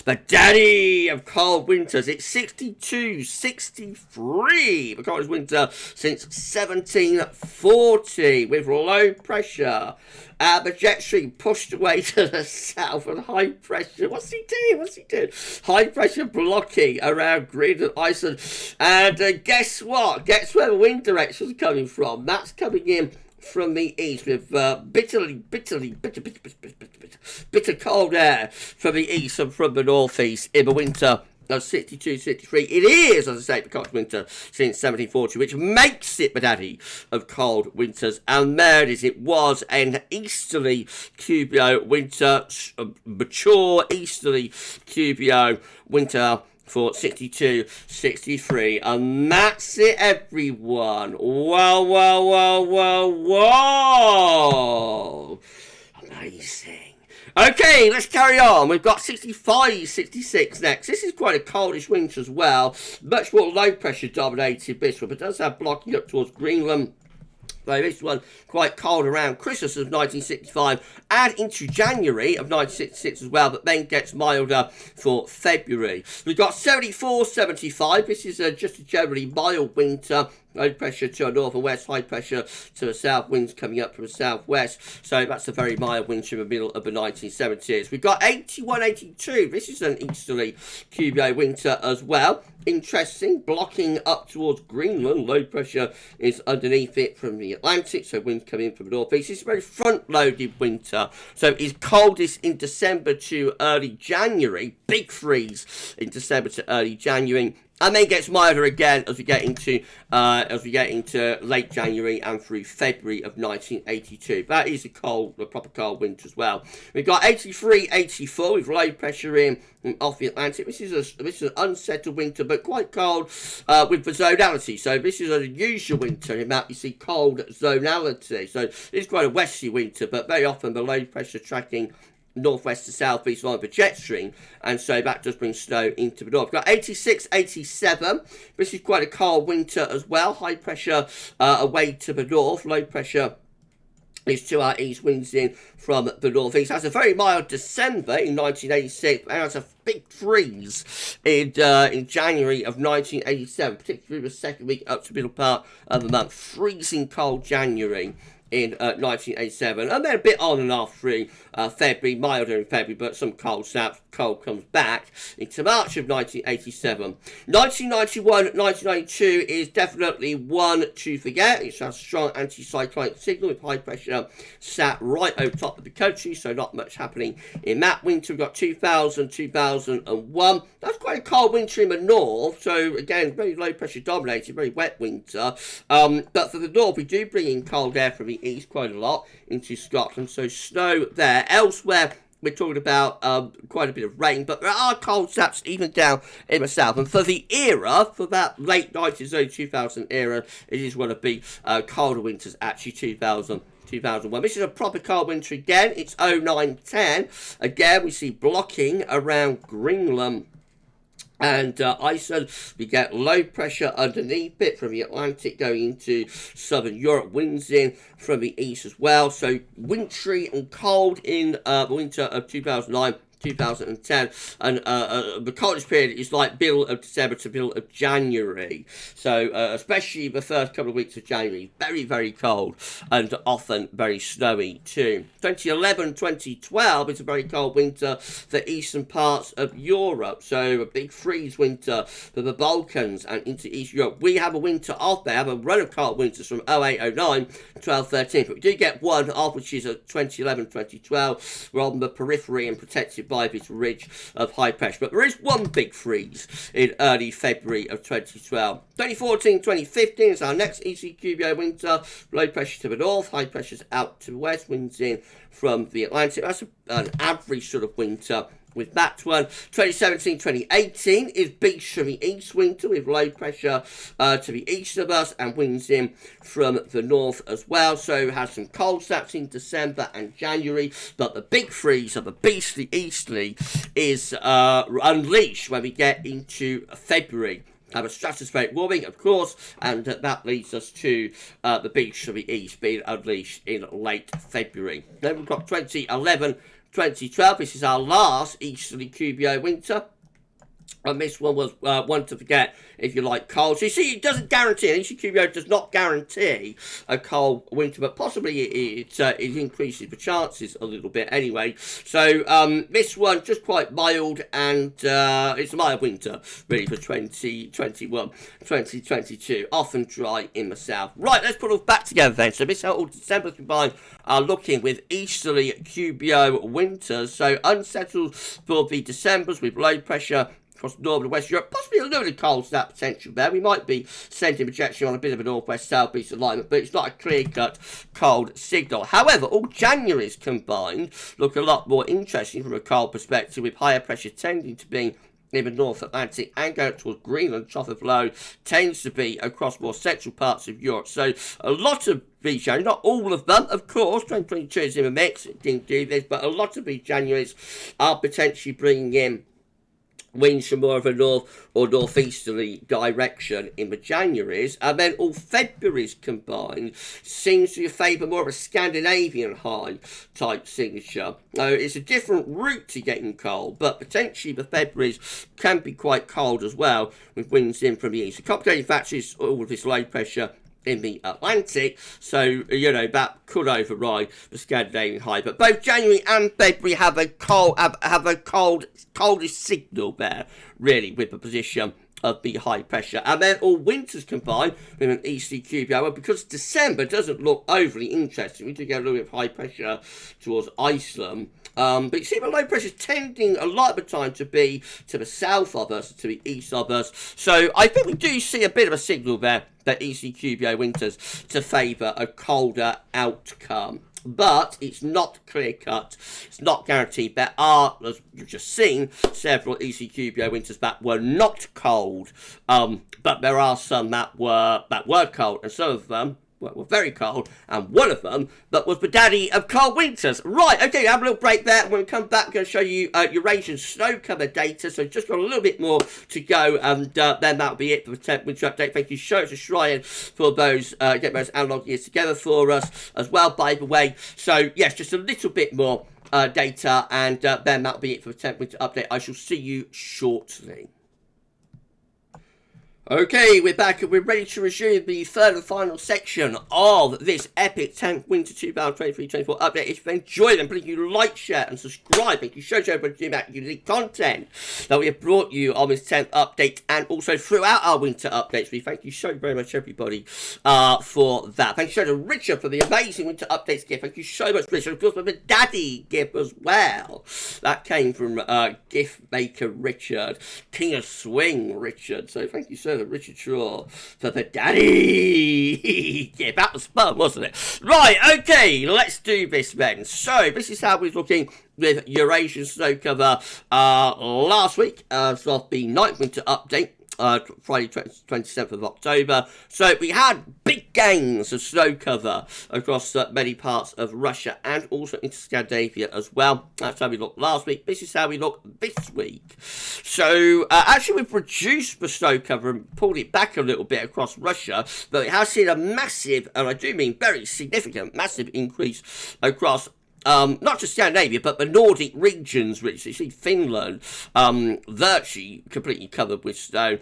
The daddy of cold winters. It's 62, 63. The coldest winter since 1740 with low pressure. The jet stream pushed away to the south and high pressure. What's he doing? High pressure blocking around Greenland, Iceland. And guess what? Guess where the wind direction is coming from? That's coming in from the east with bitter cold air from the east and from the northeast in the winter of 62, 63. It is, as I say, the coldest winter since 1740, which makes it the daddy of cold winters. And there it is. It was an easterly QBO winter, mature easterly QBO winter for 62, 63. And that's it, everyone. Whoa. Amazing. Okay, let's carry on. We've got 65, 66 next. This is quite a coldish winter as well. Much more low pressure dominated this one, but does have blocking up towards Greenland. So this one quite cold around Christmas of 1965 and into January of 1966 as well, but then gets milder for February. We've got 74, 75. This is just a generally mild winter. Low pressure to our north and west, high pressure to the south, winds coming up from the southwest. So that's a very mild winter in the middle of the 1970s. We've got 81, 82. This is an easterly QBO winter as well. Interesting, blocking up towards Greenland. Low pressure is underneath it from the Atlantic, so winds coming in from the northeast. It's a very front-loaded winter, so it's coldest in December to early January. Big freeze in December to early January, and then gets milder again as we get into late January and through February of 1982. That is a proper cold winter as well. We've got 83, 84 with low pressure in off the Atlantic. This is an unsettled winter, but quite cold with the zonality. So this is an unusual winter in that you see cold zonality. So it's quite a westerly winter, but very often the low pressure tracking northwest to southeast line of the jet stream, and so that does bring snow into the north. We've got 86, 87. This is quite a cold winter as well. High pressure away to the north, low pressure is to our east, winds in from the northeast. Has a very mild December in 1986, and has a big freeze in January of 1987, particularly the second week up to the middle part of the month. Freezing cold January in 1987, and then a bit on and off through February, milder in February, but some cold snaps. Cold comes back into March of 1987. 1991, 1992 is definitely one to forget. It's a strong anticyclonic signal with high pressure sat right over top of the country, so not much happening in that winter. We've got 2000, 2001. That's quite a cold winter in the north, so again, very low pressure dominated, very wet winter. But for the north, we do bring in cold air from the east quite a lot into Scotland, so snow there. Elsewhere, we're talking about quite a bit of rain, but there are cold snaps even down in the south. And for the era, for that late 90s, early 2000 era, it is one of the colder winters, actually, 2001. This is a proper cold winter again. It's 0910. Again, we see blocking around Greenland and Iceland. We get low pressure underneath it from the Atlantic going into southern Europe. Winds in from the east as well. So wintry and cold in the winter of 2009. 2010, and the coldest period is like middle of December to middle of January, so especially the first couple of weeks of January, very, very cold and often very snowy too. 2011, 2012 is a very cold winter for eastern parts of Europe, so a big freeze winter for the Balkans and into East Europe. We have a winter off there, have a run of cold winters from 08, 09, 12, 13, but we do get one off, which is at 2011, 2012. We're on the periphery and protected by this ridge of high pressure, but there is one big freeze in early February of 2012. 2014, 2015 is our next ECQBO winter. Low pressure to the north, high pressures out to the west, winds in from the Atlantic. That's an average sort of winter with that one. 2017, 2018 is big from the east winter with low pressure to the east of us and winds in from the north as well. So has some cold snaps in December and January, but the big freeze of the beastly easterly is unleashed when we get into February. Have a stratospheric warming, of course, and that leads us to the beach to the east being unleashed in late February. Then we've got 2011, 2012, this is our last easterly QBO winter. And this one was one to forget if you like cold. So you see, it doesn't guarantee, an ECQBO does not guarantee a cold winter, but possibly it increases the chances a little bit anyway. So this one, just quite mild, and it's a mild winter, really, for 2021, 2022. Often dry in the south. Right, let's put it all back together then. So this is how all December combined are looking with easterly QBO winters. So unsettled for the Decembers with low pressure across northern and west Europe, possibly a little cold snap potential there. We might be sending projection on a bit of a northwest-southeast alignment, but it's not a clear-cut cold signal. However, all Januaries combined look a lot more interesting from a cold perspective, with higher pressure tending to be in the North Atlantic and going towards Greenland. Trough of low tends to be across more central parts of Europe. So a lot of these Januaries, not all of them, of course, 2022 is in the mix, it didn't do this, but a lot of these Januaries are potentially bringing in winds from more of a north or northeasterly direction in the Januaries, and then all Februaries combined seems to favour more of a Scandinavian high type signature. It's a different route to getting cold, but potentially the Februaries can be quite cold as well, with winds in from the east. The complicating factor is all of this low pressure in the Atlantic, so you know that could override the Scandinavian high. But both January and February have a coldest signal there, really, with the position of the high pressure. And then all winters combined with an easterly QBO. Well, because December doesn't look overly interesting, we do get a little bit of high pressure towards Iceland. But you see the low pressure is tending a lot of the time to be to the south of us, to the east of us. So I think we do see a bit of a signal there that easterly QBO winters to favour a colder outcome. But it's not clear-cut. It's not guaranteed. There are, as you've just seen, several easterly QBO winters that were not cold. But there are some that were cold, and some of them were very cold, and one of them that was the daddy of cold winters. Right, okay, have a little break there. When we come back, I'm going to show you Eurasian snow cover data, so just got a little bit more to go, and then that'll be it for the 10th winter update. Thank you so much for Ryan for those, get those analog years together for us as well, by the way. So, yes, just a little bit more data, and then that'll be it for the 10th winter update. I shall see you shortly. Okay, we're back and we're ready to resume the third and final section of this epic 10th Winter 2023-24 update. If you enjoyed them, please you like, share and subscribe. Thank you so much for doing that unique content that we have brought you on this 10th update and also throughout our winter updates. We thank you so very much, everybody, for that. Thank you so much to Richard for the amazing winter updates gift. Thank you so much, Richard. Of course, for the daddy gift as well. That came from gift maker Richard, King of Swing Richard. So thank you so much, Richard Shaw, for the daddy. Yeah, that was fun, wasn't it? Right, okay, let's do this then. So, this is how we're looking with Eurasian snow cover last week. So, the 9th winter update. Friday 27th of October. So we had big gains of snow cover across many parts of Russia and also into Scandinavia as well. That's how we looked last week. This is how we look this week. So actually we've reduced the snow cover and pulled it back a little bit across Russia, but it has seen a massive, and I do mean very significant, massive increase across not just Scandinavia, but the Nordic regions, which you see Finland, virtually completely covered with snow.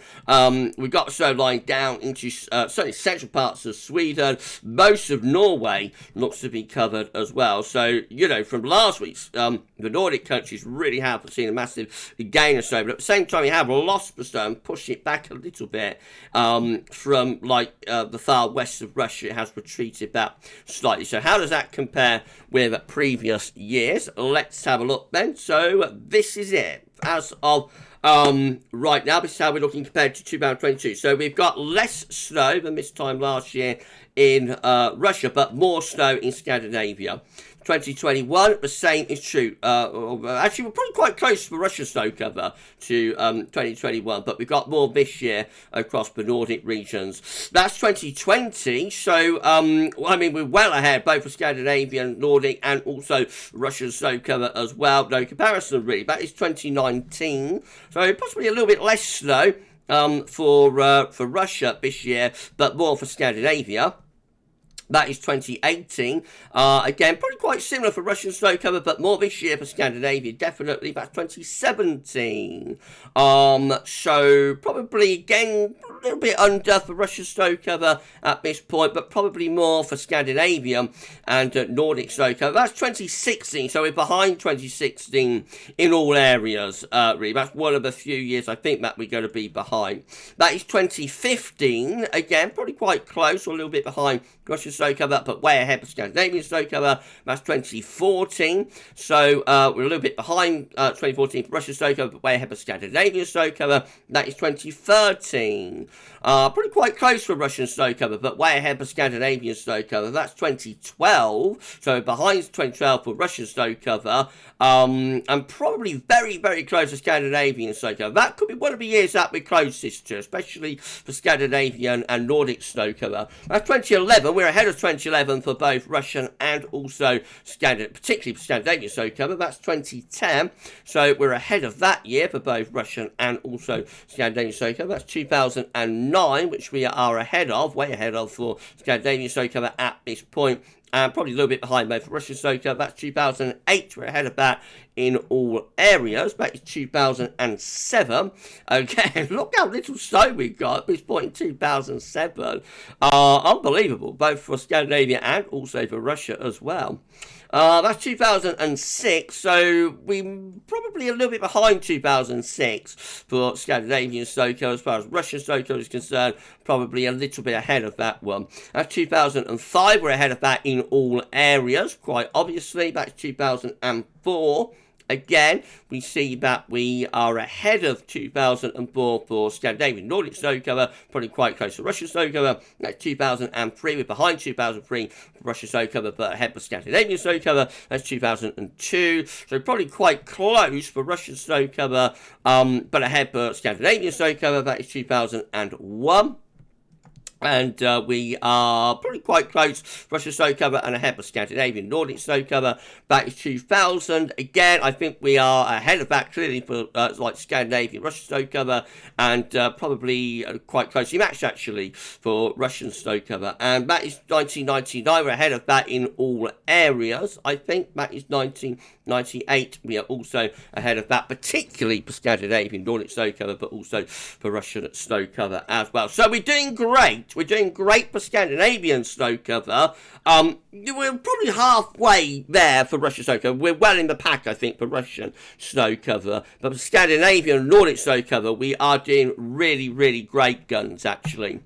We've got snow line down into certainly central parts of Sweden. Most of Norway looks to be covered as well. So, you know, from last week's, the Nordic countries really have seen a massive gain of snow, but at the same time, we have lost the snow and pushed it back a little bit from, like, the far west of Russia. It has retreated back slightly. So how does that compare with previous years? Let's have a look then. So this is it as of right now. This is how we're looking compared to 2022. So we've got less snow than this time last year in Russia, but more snow in Scandinavia. 2021, the same is true. Actually, we're probably quite close to the Russian snow cover to 2021, but we've got more this year across the Nordic regions. That's 2020, so, I mean, we're well ahead, both for Scandinavian, Nordic, and also Russian snow cover as well. No comparison, really. That is 2019, so possibly a little bit less snow for Russia this year, but more for Scandinavia. That is 2018. Again, probably quite similar for Russian snow cover, but more this year for Scandinavia, definitely. That's 2017. So probably, again, a little bit under for Russian snow cover at this point, but probably more for Scandinavia and Nordic snow cover. That's 2016, so we're behind 2016 in all areas, really. That's one of the few years I think that we're going to be behind. That is 2015. Again, probably quite close, or a little bit behind Russian snow cover, but way ahead of Scandinavian snow cover. That's 2014. So we're a little bit behind 2014 for Russian snow cover, but way ahead of Scandinavian snow cover. That is 2013. Pretty quite close for Russian snow cover, but way ahead of Scandinavian snow cover. That's 2012. So behind 2012 for Russian snow cover. And probably very, very close to Scandinavian snow cover. That could be one of the years that we're closest to, especially for Scandinavian and Nordic snow cover. That's 2011. We're ahead of of 2011 for both Russian and also particularly for Scandinavian snow cover. That's 2010. So we're ahead of that year for both Russian and also Scandinavian snow cover. That's 2009, which we are ahead of, way ahead of for Scandinavian snow cover at this point. And probably a little bit behind both Russian snow cover. That's 2008. We're ahead of that in all areas. That is 2007. Okay, look how little snow we got at this point in 2007. Unbelievable, both for Scandinavia and also for Russia as well. That's 2006, so we're probably a little bit behind 2006 for Scandinavian snow cover. As far as Russian snow cover is concerned, probably a little bit ahead of that one. That's 2005, we're ahead of that in all areas, quite obviously. That's 2004. Again, we see that we are ahead of 2004 for Scandinavian Nordic snow cover, probably quite close to Russian snow cover. That's 2003. We're behind 2003 for Russian snow cover, but ahead for Scandinavian snow cover. That's 2002. So probably quite close for Russian snow cover, but ahead for Scandinavian snow cover. That is 2001. And we are probably quite close, Russian snow cover, and ahead for Scandinavian Nordic snow cover. That is 2000. Again, I think we are ahead of that clearly for like Scandinavian Russian snow cover, and probably quite closely matched actually for Russian snow cover. And that is 1999. We're ahead of that in all areas. I think that is 1998. We are also ahead of that, particularly for Scandinavian Nordic snow cover, but also for Russian snow cover as well. So we're doing great. We're doing great for Scandinavian snow cover. We're probably halfway there for Russian snow cover. We're well in the pack, I think, for Russian snow cover. But for Scandinavian and Nordic snow cover, we are doing really, really great guns, actually.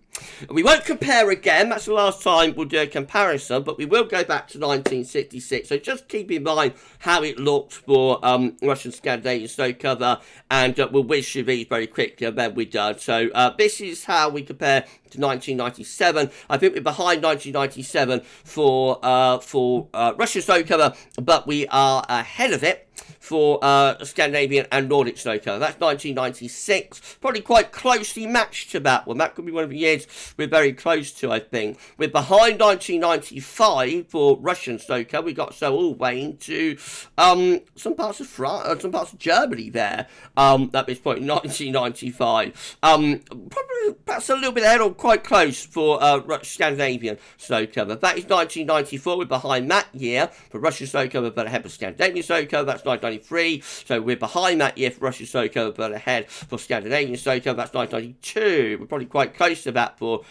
We won't compare again, that's the last time we'll do a comparison, but we will go back to 1966, so just keep in mind how it looked for Russian Scandinavian snow cover, and we'll whiz through these very quickly and then we're done. So this is how we compare to 1997. I think we're behind 1997 for Russian snow cover, but we are ahead of it for Scandinavian and Nordic snow cover. That's 1996. Probably quite closely matched to that one. That could be one of the years we're very close to, I think. We're behind 1995 for Russian snow cover. We got so all the way into some parts of France, some parts of Germany there at this point in 1995. Probably perhaps a little bit ahead or quite close for Scandinavian snow cover. That is 1994. We're behind that year for Russian snow cover, but ahead for Scandinavian snow cover. That's 1993. So we're behind that year for Russian snow cover, but ahead for Scandinavian snow cover. That's 1992. We're probably quite close to that for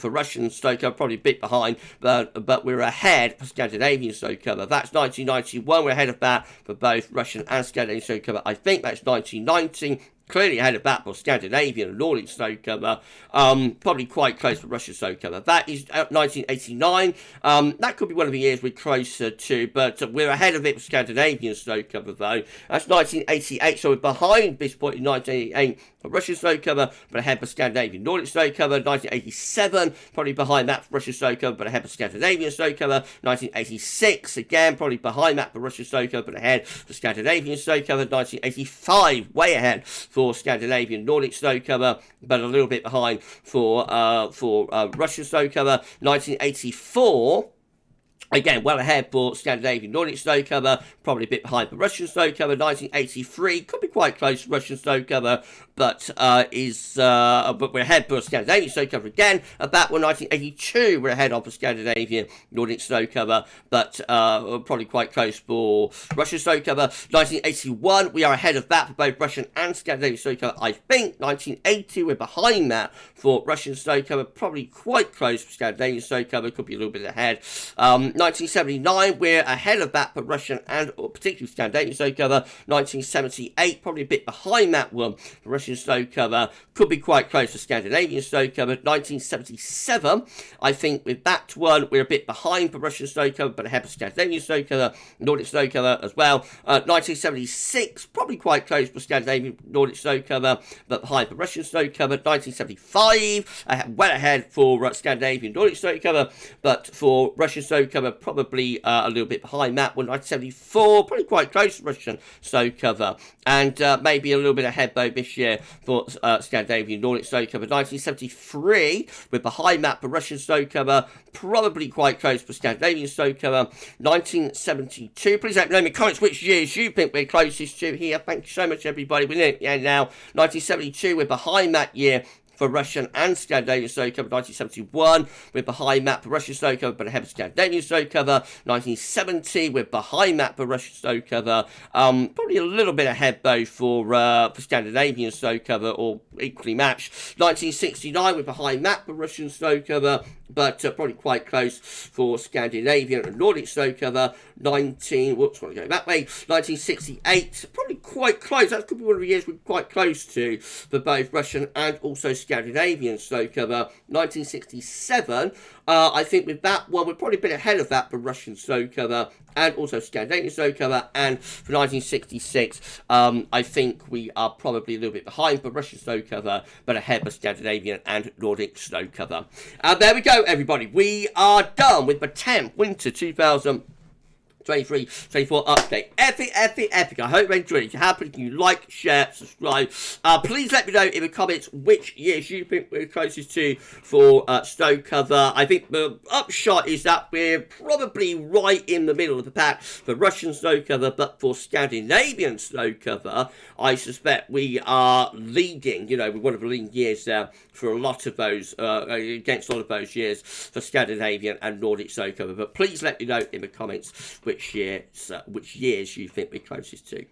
Russian snow cover, probably a bit behind, but we're ahead for Scandinavian snow cover. That's 1991. We're ahead of that for both Russian and Scandinavian snow cover. I think that's 1990. Clearly ahead of that for Scandinavian and Nordic snow cover, probably quite close for Russian snow cover. That is 1989. That could be one of the years we're closer to, but we're ahead of it for Scandinavian snow cover though. That's 1988, so we're behind this point in 1988 for Russian snow cover, but ahead for Scandinavian Nordic snow cover. 1987, probably behind that for Russian snow cover, but ahead for Scandinavian snow cover. 1986, again, probably behind that for Russian snow cover, but ahead for Scandinavian snow cover. 1985, way ahead for Scandinavian Nordic snow cover, but a little bit behind for Russian snow cover. 1984. Again, well ahead for Scandinavian Nordic snow cover, probably a bit behind for Russian snow cover. 1983, could be quite close to Russian snow cover, but we're ahead for Scandinavian snow cover again. About 1982, we're ahead of for Scandinavian Nordic snow cover, but probably quite close for Russian snow cover. 1981, we are ahead of that for both Russian and Scandinavian snow cover. I think 1980, we're behind that for Russian snow cover, probably quite close for Scandinavian snow cover, could be a little bit ahead. 1979, we're ahead of that for Russian and particularly Scandinavian snow cover. 1978, probably a bit behind that one for Russian snow cover, could be quite close for Scandinavian snow cover. 1977, I think with that one, we're a bit behind for Russian snow cover, but ahead for Scandinavian snow cover, Nordic snow cover as well. 1976, probably quite close for Scandinavian Nordic snow cover, but behind for Russian snow cover. 1975, well ahead for Scandinavian Nordic snow cover, but for Russian snow cover, cover, probably a little bit behind that. 1974, probably quite close to Russian snow cover, and maybe a little bit ahead though this year for Scandinavian Nordic snow cover. 1973, we're behind that for Russian snow cover, probably quite close for Scandinavian snow cover. 1972, please let me know in the comments which years you think we're closest to here. Thank you so much, everybody. We're near the end now. 1972, we're behind that year for Russian and Scandinavian snow cover. 1971, we're behind that for Russian snow cover, but ahead of Scandinavian snow cover. 1970, we're behind that for Russian snow cover. Probably a little bit ahead though for Scandinavian snow cover, or equally matched. 1969, we're behind that for Russian snow cover, but probably quite close for Scandinavian and Nordic snow cover. 1968, probably quite close. That could be one of the years we're quite close to for both Russian and also Scandinavian snow cover. 1967, I think with that one, we're probably a bit ahead of that for Russian snow cover and also Scandinavian snow cover. And for 1966, I think we are probably a little bit behind for Russian snow cover, but ahead for Scandinavian and Nordic snow cover. There we go, everybody. We are done with the 10th Winter 2023-24 update. Epic. I hope you enjoyed it. If you have, can you like, share, subscribe? Please let me know in the comments which years you think we're closest to for snow cover. I think the upshot is that we're probably right in the middle of the pack for Russian snow cover, but for Scandinavian snow cover, I suspect we are leading. You know, we're one of the leading years there for a lot of those, against a lot of those years for Scandinavian and Nordic snow cover. But please let me know in the comments which years you think we're closest to.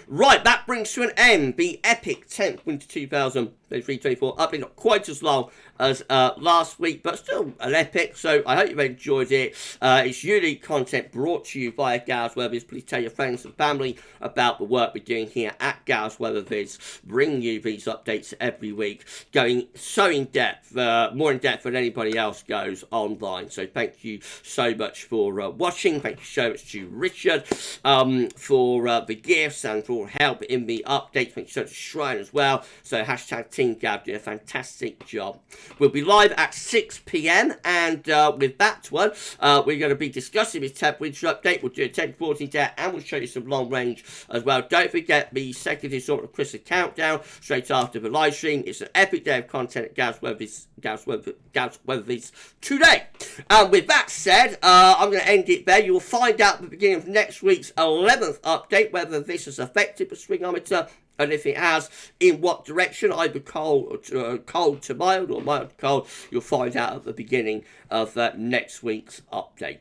Right, that brings to an end the epic 10th Winter 2023-24 update. Not quite as long as last week, but still an epic, so I hope you've enjoyed it. It's unique content brought to you via GavsWeatherVids. Please tell your friends and family about the work we're doing here at GavsWeatherVids, bringing you these updates every week, going so in depth, more in depth than anybody else goes online. So thank you so much for watching. Thank you so much to Richard for the gifts and for help in the updates. Thank you so much to Shrine as well. So hashtag Team Gav did a fantastic job. We'll be live at 6 p.m. and with that one, we're going to be discussing this 10th Winter update. We'll do a 10-14 day and we'll show you some long range as well. Don't forget the second installment of Christmas Countdown straight after the live stream. It's an epic day of content at GavsWeatherVids today. And with that said, I'm going to end it there. You will find out at the beginning of next week's 11th update whether this has affected the swingometer, and if it has, in what direction, either cold to mild or mild to cold. You'll find out at the beginning of next week's update.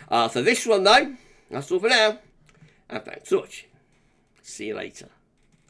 For this one, though, that's all for now. And thanks for watching. See you later.